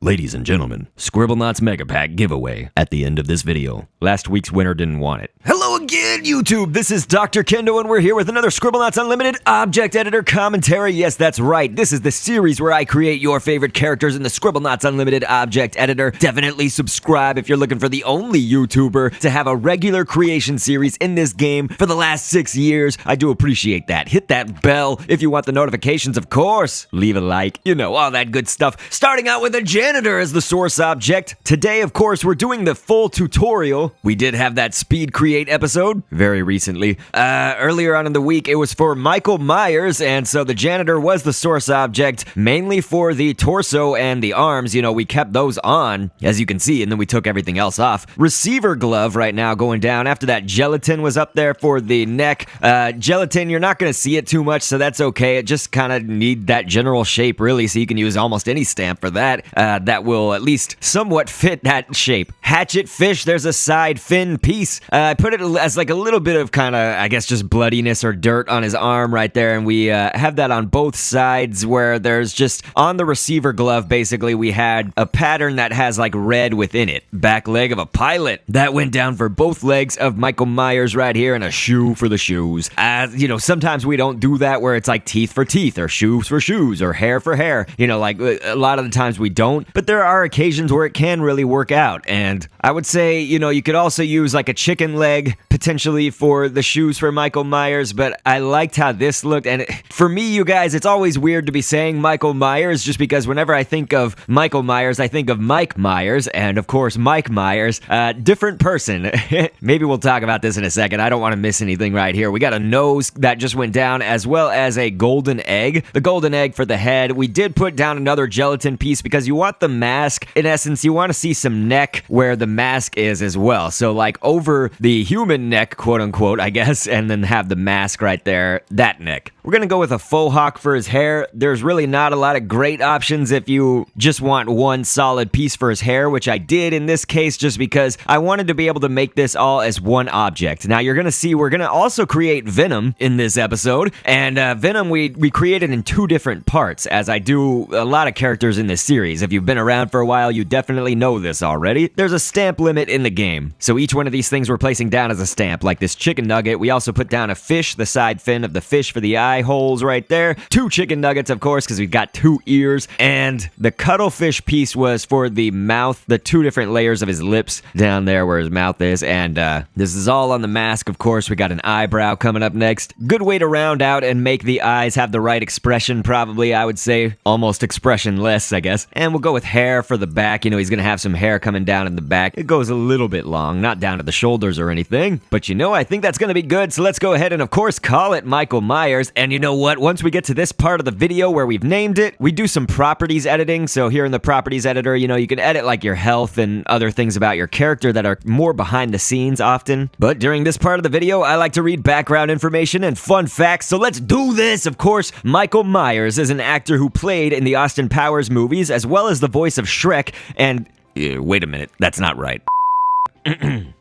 Ladies and gentlemen, Scribblenauts Mega Pack giveaway at the end of this video. Last week's winner didn't want it. Hello again, YouTube! This is Dr. Kendo, and we're here with another Scribblenauts Unlimited Object Editor commentary. Yes, that's right. This is the series where I create your favorite characters in the Scribblenauts Unlimited Object Editor. Definitely subscribe if you're looking for the only YouTuber to have a regular creation series in this game for the last 6 years. I do appreciate that. Hit that bell if you want the notifications, of course. Leave a like, you know, all that good stuff. Starting out with a janitor as the source object. Today, of course, we're doing the full tutorial. We did have that Speed Create episode very recently. Earlier on in the week, it was for Michael Myers, and so the janitor was the source object, mainly for the torso and the arms. You know, we kept those on, as you can see, and then we took everything else off. Receiver glove right now going down. After that, gelatin was up there for the neck. Gelatin, you're not going to see it too much, so that's okay. It just kind of need that general shape, really, so you can use almost any stamp for that. That will at least somewhat fit that shape. Hatchet fish, there's a side fin piece. I put it as like a little bit of kind of, I guess, just bloodiness or dirt on his arm right there, and we have that on both sides where there's just, on the receiver glove, basically, we had a pattern that has like red within it. Back leg of a pilot. That went down for both legs of Michael Myers right here, and a shoe for the shoes. You know, sometimes we don't do that where it's like teeth for teeth, or shoes for shoes, or hair for hair. You know, like a lot of the times we don't, but there are occasions where it can really work out. And I would say, you know, you could also use like a chicken leg potentially for the shoes for Michael Myers, but I liked how this looked. And for me, you guys, it's always weird to be saying Michael Myers, just because whenever I think of Michael Myers, I think of Mike Myers, and of course Mike Myers, different person. Maybe we'll talk about this in a second. I don't want to miss anything right here. We got a nose that just went down, as well as a golden egg. The golden egg for the head. We did put down another gelatin piece because you want the mask, in essence, you want to see some neck where the mask is as well. So like over the human neck, quote unquote, I guess, and then have the mask right there, that neck. We're going to go with a faux hawk for his hair. There's really not a lot of great options if you just want one solid piece for his hair, which I did in this case just because I wanted to be able to make this all as one object. Now you're going to see we're going to also create Venom in this episode, and Venom we created in 2 different parts, as I do a lot of characters in this series. If you've been around for a while, you definitely know this already. There's a stamp limit in the game, so each one of these things we're placing down as a stamp, like this chicken nugget. We also put down a fish, the side fin of the fish for the eye holes right there. 2 chicken nuggets, of course, because we've got 2 ears, and the cuttlefish piece was for the mouth, the 2 different layers of his lips down there where his mouth is, and this is all on the mask, of course. We got an eyebrow coming up next. Good way to round out and make the eyes have the right expression, probably, I would say. Almost expressionless, I guess. And we'll go with hair for the back. You know, he's gonna have some hair coming down in the back. It goes a little bit long, not down to the shoulders or anything, but you know, I think that's gonna be good, so let's go ahead and of course call it Michael Myers. And you know what, once we get to this part of the video where we've named it, we do some properties editing. So here in the properties editor, you know, you can edit like your health and other things about your character that are more behind the scenes often. But during this part of the video, I like to read background information and fun facts, so let's do this. Of course, Michael Myers is an actor who played in the Austin Powers movies, as well as the voice of Shrek, and wait a minute, that's not right.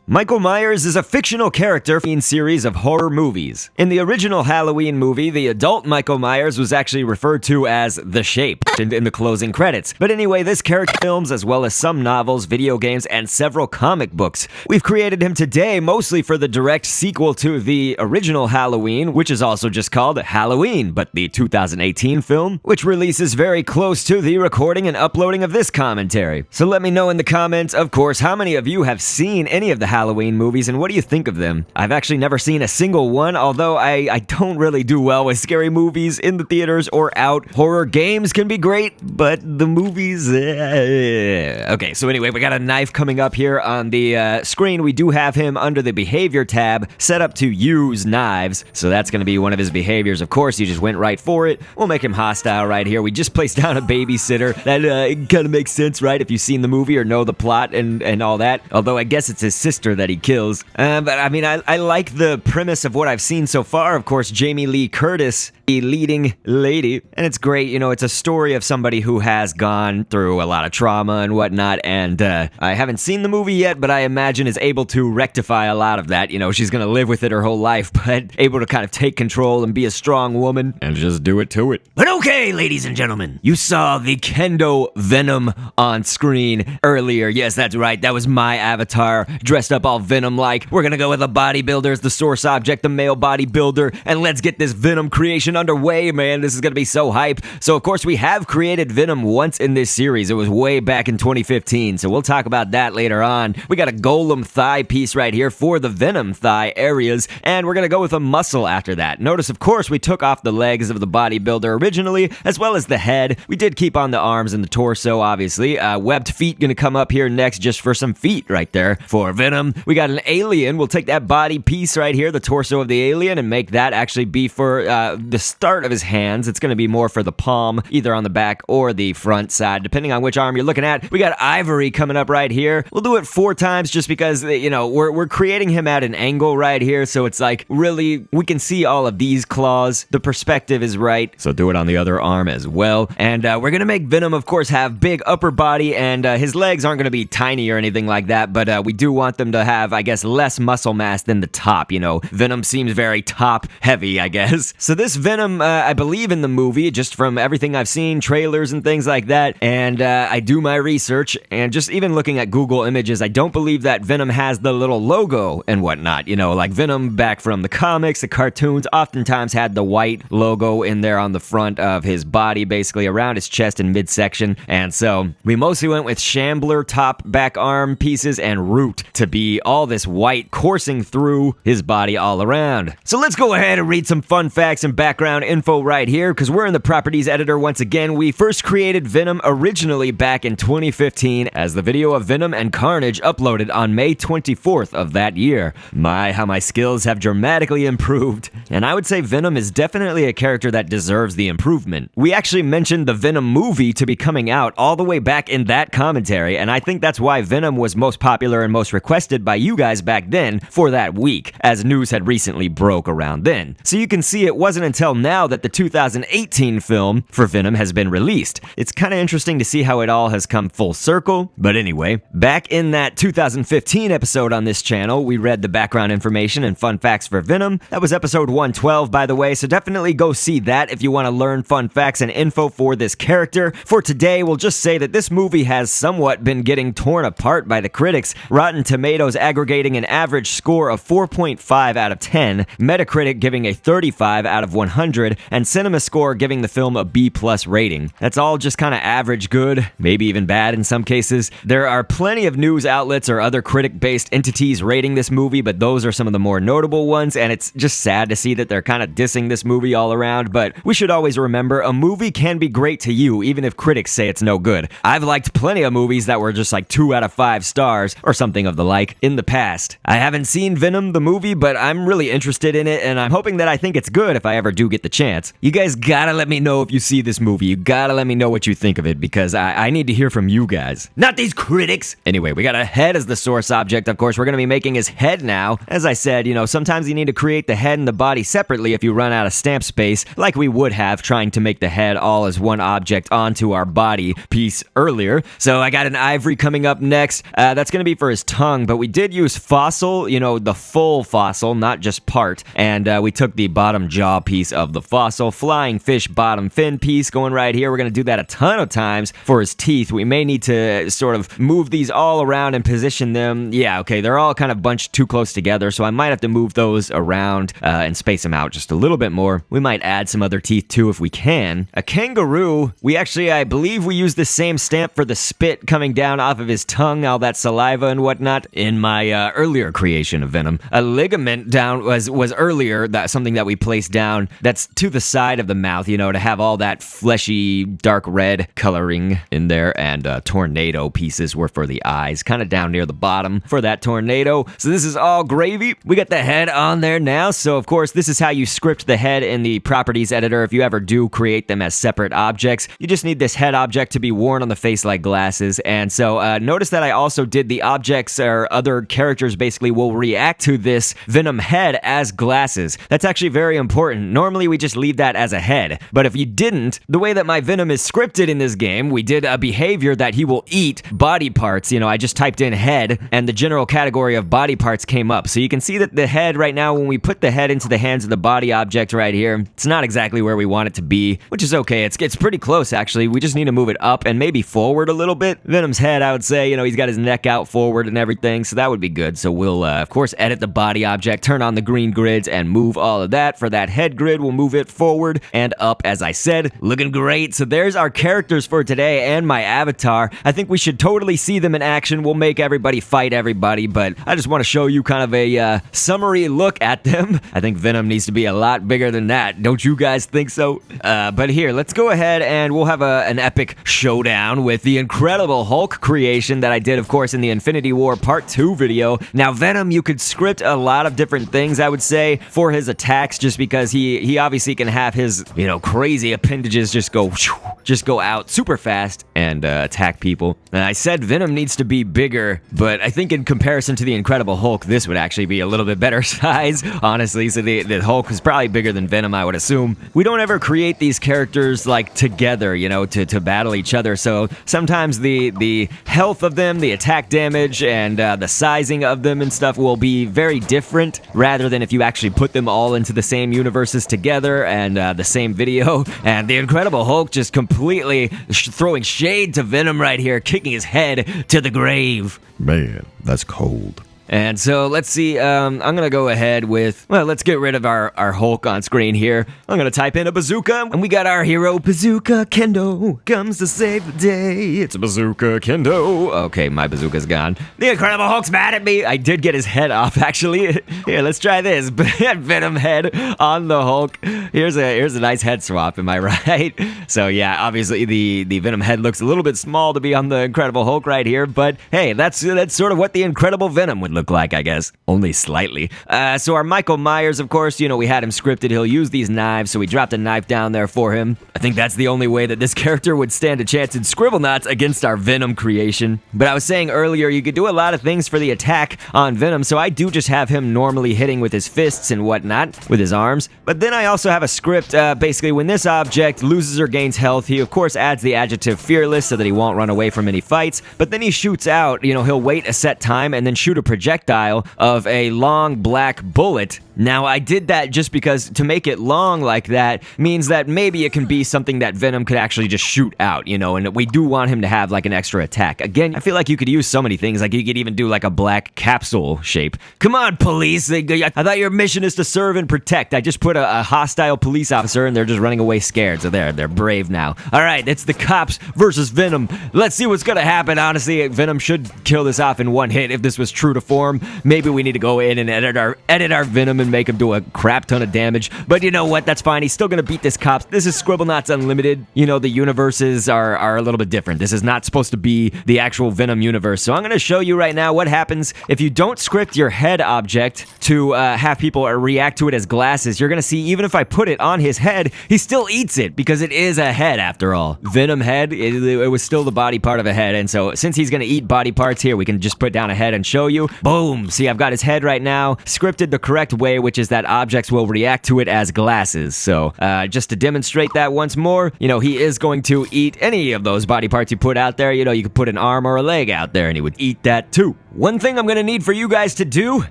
Michael Myers is a fictional character in a series of horror movies. In the original Halloween movie, the adult Michael Myers was actually referred to as The Shape in the closing credits. But anyway, this character films, as well as some novels, video games, and several comic books. We've created him today mostly for the direct sequel to the original Halloween, which is also just called Halloween, but the 2018 film, which releases very close to the recording and uploading of this commentary. So let me know in the comments, of course, how many of you have seen any of the Halloween movies, and what do you think of them? I've actually never seen a single one, although I don't really do well with scary movies in the theaters or out. Horror games can be great, but the movies... Okay, so anyway, we got a knife coming up here on the screen. We do have him under the behavior tab set up to use knives, so that's going to be one of his behaviors. Of course, you just went right for it. We'll make him hostile right here. We just placed down a babysitter. That kind of makes sense, right? If you've seen the movie or know the plot and all that. Although I guess it's his sister that he kills. But I mean, I like the premise of what I've seen so far. Of course, Jamie Lee Curtis the leading lady. And it's great, you know, it's a story of somebody who has gone through a lot of trauma and whatnot, and I haven't seen the movie yet, but I imagine is able to rectify a lot of that. You know, she's gonna live with it her whole life, but able to kind of take control and be a strong woman and just do it to it. But okay, ladies and gentlemen, you saw the Kendo Venom on screen earlier. Yes, that's right, that was my avatar, dressed up all Venom-like. We're gonna go with the bodybuilder as the source object, the male bodybuilder, and let's get this Venom creation underway, man. This is gonna be so hype. So, of course, we have created Venom once in this series. It was way back in 2015, so we'll talk about that later on. We got a golem thigh piece right here for the Venom thigh areas, and we're gonna go with a muscle after that. Notice, of course, we took off the legs of the bodybuilder originally, as well as the head. We did keep on the arms and the torso, obviously. Webbed feet gonna come up here next just for some feet right there for Venom. We got an alien. We'll take that body piece right here, the torso of the alien, and make that actually be for the start of his hands. It's gonna be more for the palm, either on the back or the front side, depending on which arm you're looking at. We got Ivory coming up right here. We'll do it 4 times just because, you know, we're creating him at an angle right here, so it's like, really, we can see all of these claws. The perspective is right, so do it on the other arm as well. And we're gonna make Venom, of course, have big upper body, and his legs aren't gonna be tiny or anything like that, but we do want them to have, I guess, less muscle mass than the top, you know. Venom seems very top heavy, I guess. So this Venom, I believe in the movie, just from everything I've seen, trailers and things like that, and I do my research, and just even looking at Google Images, I don't believe that Venom has the little logo and whatnot, you know, like Venom back from the comics, the cartoons, oftentimes had the white logo in there on the front of his body, basically around his chest and midsection, and so we mostly went with Shambler top back arm pieces and Root to be all this white coursing through his body all around. So let's go ahead and read some fun facts and background info right here, because we're in the properties editor once again. We first created Venom originally back in 2015 as the video of Venom and Carnage uploaded on May 24th of that year. My, how my skills have dramatically improved, and I would say Venom is definitely a character that deserves the improvement. We actually mentioned the Venom movie to be coming out all the way back in that commentary, and I think that's why Venom was most popular and most requested by you guys back then for that week, as news had recently broke around then. So you can see it wasn't until now that the 2018 film for Venom has been released. It's kind of interesting to see how it all has come full circle, but anyway, back in that 2015 episode on this channel, we read the background information and fun facts for Venom. That was episode 112, by the way, so definitely go see that if you want to learn fun facts and info for this character. For today, we'll just say that this movie has somewhat been getting torn apart by the critics, Rotten Tomatoes aggregating an average score of 4.5 out of 10, Metacritic giving a 35 out of 100, and CinemaScore giving the film a B+ rating. That's all just kind of average good, maybe even bad in some cases. There are plenty of news outlets or other critic-based entities rating this movie, but those are some of the more notable ones, and it's just sad to see that they're kind of dissing this movie all around, but we should always remember a movie can be great to you, even if critics say it's no good. I've liked plenty of movies that were just like 2 out of 5 stars, or something of the like, in the past. I haven't seen Venom the movie, but I'm really interested in it, and I'm hoping that I think it's good if I ever do get the chance. You guys gotta let me know if you see this movie. You gotta let me know what you think of it, because I need to hear from you guys. Not these critics! Anyway, we got a head as the source object. Of course, we're gonna be making his head now. As I said, you know, sometimes you need to create the head and the body separately if you run out of stamp space, like we would have trying to make the head all as one object onto our body piece earlier. So I got an Ivory coming up next. That's gonna be for his tongue, but we did use fossil, you know, the full fossil, not just part, and we took the bottom jaw piece of the fossil, flying fish bottom fin piece going right here. We're gonna do that a ton of times for his teeth. We may need to sort of move these all around and position them. Yeah, okay, they're all kind of bunched too close together, so I might have to move those around and space them out just a little bit more. We might add some other teeth too if we can. A kangaroo, we actually, I believe we used the same stamp for the spit coming down off of his tongue, all that saliva and whatnot, in my earlier creation of Venom. A ligament down was earlier, that something that we placed down that's to the side of the mouth, you know, to have all that fleshy dark red coloring in there, and tornado pieces were for the eyes, kind of down near the bottom for that tornado. So this is all gravy. We got the head on there now, so of course this is how you script the head in the properties editor if you ever do create them as separate objects. You just need this head object to be worn on the face like glasses, and so notice that I also did the objects or other characters basically will react to this Venom head as glasses. That's actually very important. Normally normally we just leave that as a head. But if you didn't, the way that my Venom is scripted in this game, we did a behavior that he will eat body parts. You know, I just typed in head, and the general category of body parts came up. So you can see that the head right now, when we put the head into the hands of the body object right here, it's not exactly where we want it to be, which is okay. It's pretty close, actually. We just need to move it up and maybe forward a little bit. Venom's head, I would say, you know, he's got his neck out forward and everything, so that would be good. So we'll, of course, edit the body object, turn on the green grids, and move all of that. For that head grid, we'll move it forward and up, as I said. Looking great. So there's our characters for today and my avatar. I think we should totally see them in action. We'll make everybody fight everybody, but I just want to show you kind of a summary look at them. I think Venom needs to be a lot bigger than that. Don't you guys think so? But here, let's go ahead and we'll have an epic showdown with the Incredible Hulk creation that I did, of course, in the Infinity War Part 2 video. Now, Venom, you could script a lot of different things, I would say, for his attacks, just because he obviously can have his, you know, crazy appendages just go out super fast and attack people. And I said Venom needs to be bigger, but I think in comparison to the Incredible Hulk, this would actually be a little bit better size, honestly. So the Hulk is probably bigger than Venom, I would assume. We don't ever create these characters like together, you know, to battle each other. So sometimes the health of them, the attack damage, and the sizing of them and stuff will be very different, rather than if you actually put them all into the same universes together and the same video. And the Incredible Hulk just completely throwing shade to Venom right here, kicking his head to the grave. Man, that's cold. And so let's see, I'm gonna go ahead with, well, let's get rid of our Hulk on screen here. I'm gonna type in a bazooka, and we got our hero, Bazooka Kendo, comes to save the day. It's a Bazooka Kendo. Okay, my bazooka's gone. The Incredible Hulk's mad at me. I did get his head off, actually. Here, let's try this. Venom head on the Hulk. Here's a nice head swap, am I right? So yeah, obviously the Venom head looks a little bit small to be on the Incredible Hulk right here, but hey, that's sort of what the Incredible Venom would look like, I guess. Only slightly. So our Michael Myers, of course, you know, we had him scripted. He'll use these knives, so we dropped a knife down there for him. I think that's the only way that this character would stand a chance in Scribblenauts against our Venom creation. But I was saying earlier, you could do a lot of things for the attack on Venom, so I do just have him normally hitting with his fists and whatnot, with his arms. But then I also have a script, basically, when this object loses or gains health, he of course adds the adjective fearless so that he won't run away from any fights. But then he shoots out, you know, he'll wait a set time and then shoot a projectile of a long black bullet. Now, I did that just because to make it long like that means that maybe it can be something that Venom could actually just shoot out, you know, and we do want him to have like an extra attack. Again, I feel like you could use so many things, like you could even do like a black capsule shape. Come on, police! I thought your mission is to serve and protect. I just put a hostile police officer and they're just running away scared, so they're brave now. Alright, it's the cops versus Venom. Let's see what's gonna happen. Honestly, Venom should kill this off in one hit if this was true to form. Maybe we need to go in and edit our Venom and make him do a crap ton of damage, but you know what, that's fine. He's still gonna beat this cops. This is Scribblenauts Unlimited. You know, the universes are a little bit different. This is not supposed to be the actual Venom universe, so I'm gonna show you right now what happens if you don't script your head object to have people react to it as glasses. You're gonna see, even if I put it on his head, he still eats it, because it is a head after all. Venom head, it was still the body part of a head, and so since he's gonna eat body parts here, we can just put down a head and show you. Boom! See, I've got his head right now, scripted the correct way, which is that objects will react to it as glasses. So, just to demonstrate that once more, you know, he is going to eat any of those body parts you put out there. You know, you could put an arm or a leg out there and he would eat that too. One thing I'm gonna need for you guys to do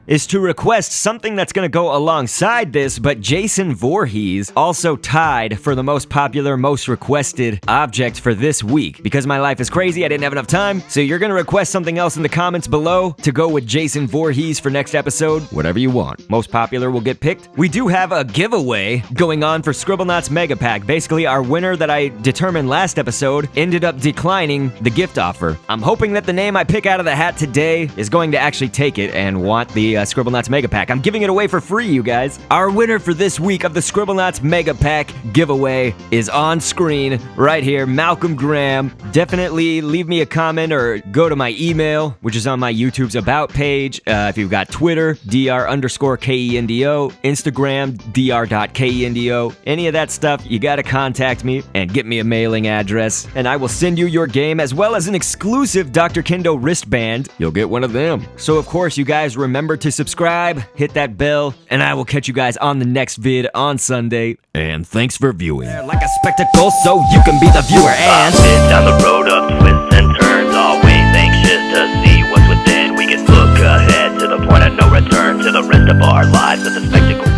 is to request something that's gonna go alongside this, but Jason Voorhees also tied for the most popular, most requested object for this week. Because my life is crazy, I didn't have enough time, so you're gonna request something else in the comments below to go with Jason Voorhees for next episode. Whatever you want. Most popular will get picked. We do have a giveaway going on for Scribblenauts Mega Pack. Basically, our winner that I determined last episode ended up declining the gift offer. I'm hoping that the name I pick out of the hat today is going to actually take it and want the Scribblenauts Mega Pack. I'm giving it away for free, you guys. Our winner for this week of the Scribblenauts Mega Pack giveaway is on screen right here, Malcolm Graham. Definitely leave me a comment or go to my email, which is on my YouTube's About page. If you've got Twitter, dr_kendo, Instagram, dr.kendo, any of that stuff, you gotta contact me and get me a mailing address, and I will send you your game as well as an exclusive Dr. Kendo wristband. You'll get one one of them. So of course, you guys remember to subscribe, hit that bell, and I will catch you guys on the next vid on Sunday. And thanks for viewing. Like a spectacle, so you can be the viewer. And down the road of twists and turns, always anxious to see what's within. We can look ahead to the point of no return, to the rest of our lives at the spectacle.